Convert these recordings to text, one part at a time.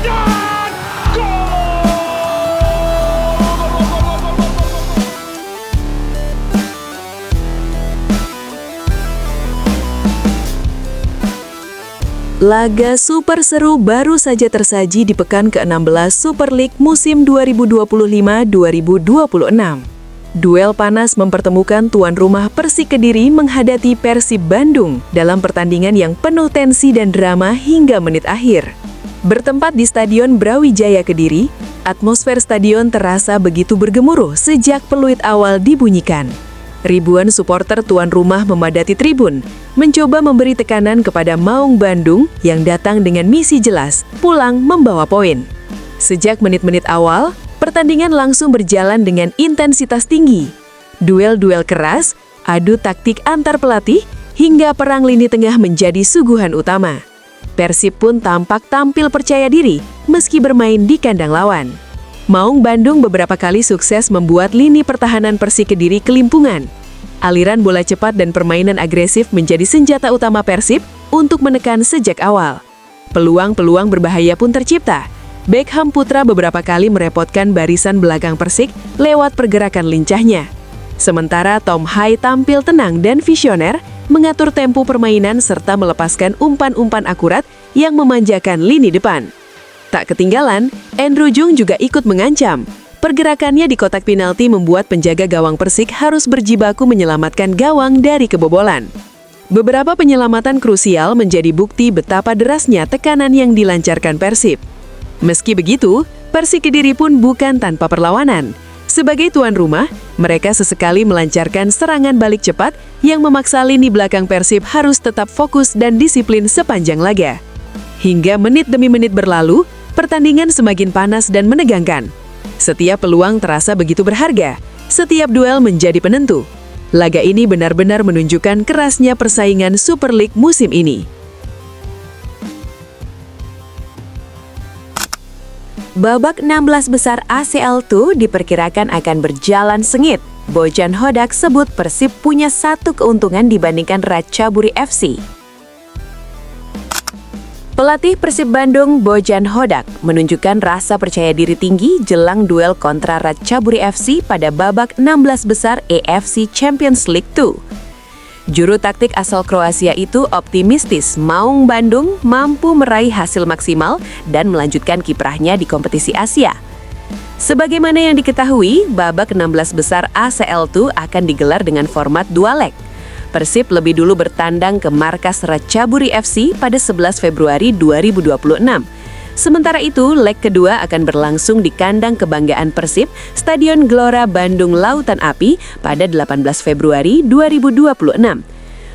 dan Laga super seru baru saja tersaji di pekan ke-16 Super League musim 2025-2026. Duel panas mempertemukan tuan rumah Persik Kediri menghadapi Persib Bandung dalam pertandingan yang penuh tensi dan drama hingga menit akhir. Bertempat di Stadion Brawijaya Kediri, atmosfer stadion terasa begitu bergemuruh sejak peluit awal dibunyikan. Ribuan supporter tuan rumah memadati tribun, mencoba memberi tekanan kepada Maung Bandung yang datang dengan misi jelas, pulang membawa poin. Sejak menit-menit awal, pertandingan langsung berjalan dengan intensitas tinggi. Duel-duel keras, adu taktik antar pelatih, hingga perang lini tengah menjadi suguhan utama. Persib pun tampak tampil percaya diri meski bermain di kandang lawan. Maung Bandung beberapa kali sukses membuat lini pertahanan Persik Kediri kelimpungan. Aliran bola cepat dan permainan agresif menjadi senjata utama Persib untuk menekan sejak awal. Peluang-peluang berbahaya pun tercipta. Beckham Putra beberapa kali merepotkan barisan belakang Persik lewat pergerakan lincahnya. Sementara Tom Hai tampil tenang dan visioner, mengatur tempo permainan serta melepaskan umpan-umpan akurat yang memanjakan lini depan. Tak ketinggalan, Andrew Jung juga ikut mengancam. Pergerakannya di kotak penalti membuat penjaga gawang Persik harus berjibaku menyelamatkan gawang dari kebobolan. Beberapa penyelamatan krusial menjadi bukti betapa derasnya tekanan yang dilancarkan Persib. Meski begitu, Persik Kediri pun bukan tanpa perlawanan. Sebagai tuan rumah, mereka sesekali melancarkan serangan balik cepat yang memaksa lini belakang Persib harus tetap fokus dan disiplin sepanjang laga. Hingga menit demi menit berlalu, pertandingan semakin panas dan menegangkan. Setiap peluang terasa begitu berharga, setiap duel menjadi penentu. Laga ini benar-benar menunjukkan kerasnya persaingan Super League musim ini. Babak 16 besar ACL2 diperkirakan akan berjalan sengit. Bojan Hodak sebut Persib punya satu keuntungan dibandingkan Ratchaburi FC. Pelatih Persib Bandung, Bojan Hodak, menunjukkan rasa percaya diri tinggi jelang duel kontra Ratchaburi FC pada babak 16 besar AFC Champions League 2. Juru taktik asal Kroasia itu optimistis Maung Bandung mampu meraih hasil maksimal dan melanjutkan kiprahnya di kompetisi Asia. Sebagaimana yang diketahui, babak 16 besar ACL2 akan digelar dengan format 2 leg. Persib lebih dulu bertandang ke markas Ratchaburi FC pada 11 Februari 2026. Sementara itu, leg kedua akan berlangsung di kandang kebanggaan Persib, Stadion Gelora Bandung Lautan Api pada 18 Februari 2026.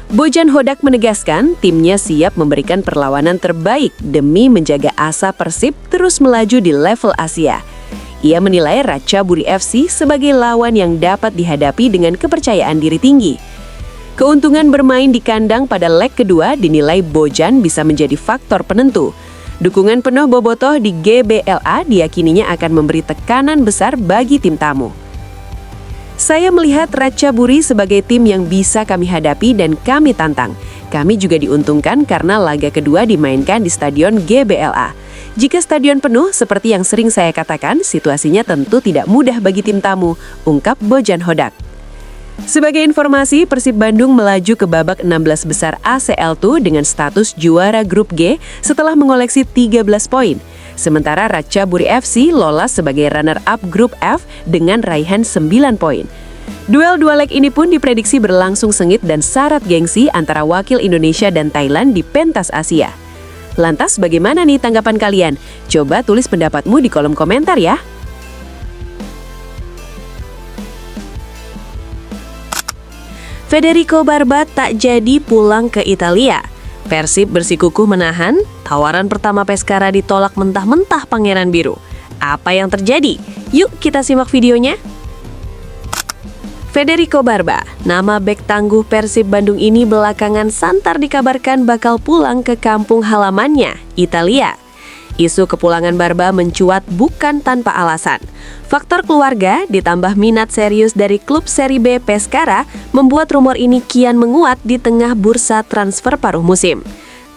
Bojan Hodak menegaskan timnya siap memberikan perlawanan terbaik demi menjaga asa Persib terus melaju di level Asia. Ia menilai Ratchaburi FC sebagai lawan yang dapat dihadapi dengan kepercayaan diri tinggi. Keuntungan bermain di kandang pada leg kedua dinilai Bojan bisa menjadi faktor penentu. Dukungan penuh bobotoh di GBLA diyakininya akan memberi tekanan besar bagi tim tamu. Saya melihat Ratchaburi sebagai tim yang bisa kami hadapi dan kami tantang. Kami juga diuntungkan karena laga kedua dimainkan di Stadion GBLA. Jika stadion penuh, seperti yang sering saya katakan, situasinya tentu tidak mudah bagi tim tamu, ungkap Bojan Hodak. Sebagai informasi, Persib Bandung melaju ke babak 16 besar ACL2 dengan status juara grup G setelah mengoleksi 13 poin. Sementara Ratchaburi FC lolos sebagai runner-up grup F dengan raihan 9 poin. Duel dua leg ini pun diprediksi berlangsung sengit dan syarat gengsi antara wakil Indonesia dan Thailand di pentas Asia. Lantas bagaimana nih tanggapan kalian? Coba tulis pendapatmu di kolom komentar ya. Federico Barba tak jadi pulang ke Italia. Persib bersikukuh menahan, tawaran pertama Pescara ditolak mentah-mentah Pangeran Biru. Apa yang terjadi? Yuk kita simak videonya. Federico Barba, nama bek tangguh Persib Bandung ini belakangan santar dikabarkan bakal pulang ke kampung halamannya, Italia. Isu kepulangan Barba mencuat bukan tanpa alasan. Faktor keluarga ditambah minat serius dari klub Serie B Pescara membuat rumor ini kian menguat di tengah bursa transfer paruh musim.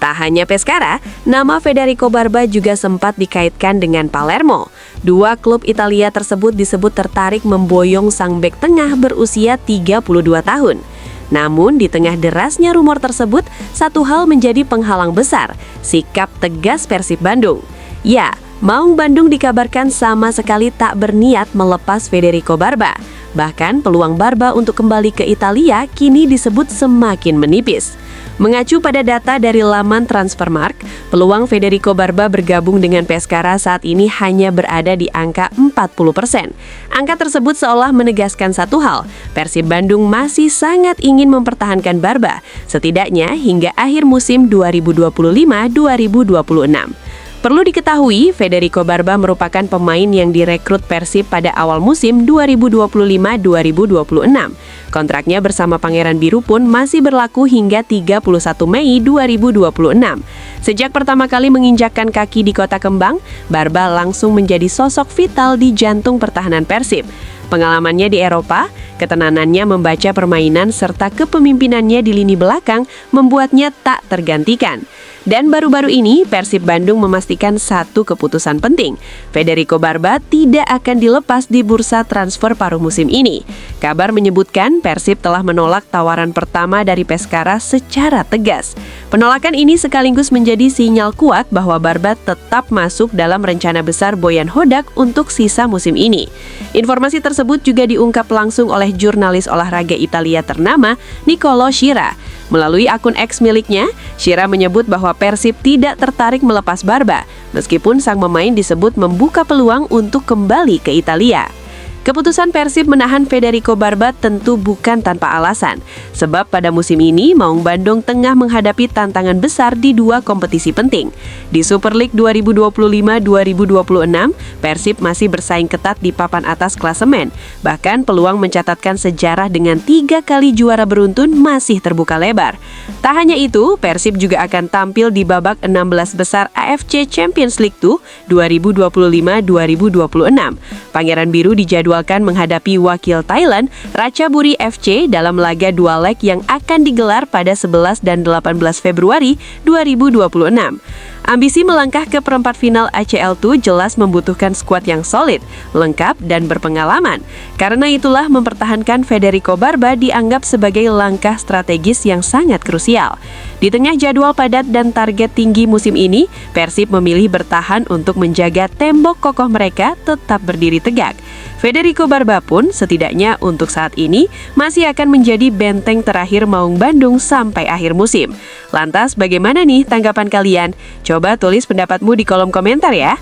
Tak hanya Pescara, nama Federico Barba juga sempat dikaitkan dengan Palermo. Dua klub Italia tersebut disebut tertarik memboyong sang bek tengah berusia 32 tahun. Namun di tengah derasnya rumor tersebut, satu hal menjadi penghalang besar, sikap tegas Persib Bandung. Ya, Maung Bandung dikabarkan sama sekali tak berniat melepas Federico Barba. Bahkan peluang Barba untuk kembali ke Italia kini disebut semakin menipis. Mengacu pada data dari laman Transfermarkt, peluang Federico Barba bergabung dengan Pescara saat ini hanya berada di angka 40%. Angka tersebut seolah menegaskan satu hal, Persib Bandung masih sangat ingin mempertahankan Barba, setidaknya hingga akhir musim 2025-2026. Perlu diketahui, Federico Barba merupakan pemain yang direkrut Persib pada awal musim 2025-2026. Kontraknya bersama Pangeran Biru pun masih berlaku hingga 31 Mei 2026. Sejak pertama kali menginjakkan kaki di Kota Kembang, Barba langsung menjadi sosok vital di jantung pertahanan Persib. Pengalamannya di Eropa, ketenangannya membaca permainan serta kepemimpinannya di lini belakang membuatnya tak tergantikan. Dan baru-baru ini, Persib Bandung memastikan satu keputusan penting. Federico Barba tidak akan dilepas di bursa transfer paruh musim ini. Kabar menyebutkan Persib telah menolak tawaran pertama dari Pescara secara tegas. Penolakan ini sekaligus menjadi sinyal kuat bahwa Barba tetap masuk dalam rencana besar Bojan Hodak untuk sisa musim ini. Informasi tersebut juga diungkap langsung oleh jurnalis olahraga Italia ternama Niccolò Sciarra. Melalui akun X miliknya, Sciarra menyebut bahwa Persib tidak tertarik melepas Barba, meskipun sang pemain disebut membuka peluang untuk kembali ke Italia. Keputusan Persib menahan Federico Barba tentu bukan tanpa alasan, sebab pada musim ini Maung Bandung tengah menghadapi tantangan besar di dua kompetisi penting. Di Super League 2025-2026, Persib masih bersaing ketat di papan atas klasemen, bahkan peluang mencatatkan sejarah dengan 3 kali juara beruntun masih terbuka lebar. Tak hanya itu, Persib juga akan tampil di babak 16 besar AFC Champions League 2 2025-2026. Pangeran Biru dijadwalkan menghadapi wakil Thailand, Ratchaburi FC dalam laga dua leg yang akan digelar pada 11 dan 18 Februari 2026. Ambisi melangkah ke perempat final ACL2 jelas membutuhkan skuad yang solid, lengkap, dan berpengalaman. Karena itulah mempertahankan Federico Barba dianggap sebagai langkah strategis yang sangat krusial. Di tengah jadwal padat dan target tinggi musim ini, Persib memilih bertahan untuk menjaga tembok kokoh mereka tetap berdiri tegak. Federico Barba pun setidaknya untuk saat ini masih akan menjadi benteng terakhir Maung Bandung sampai akhir musim. Lantas bagaimana nih tanggapan kalian? Coba tulis pendapatmu di kolom komentar ya.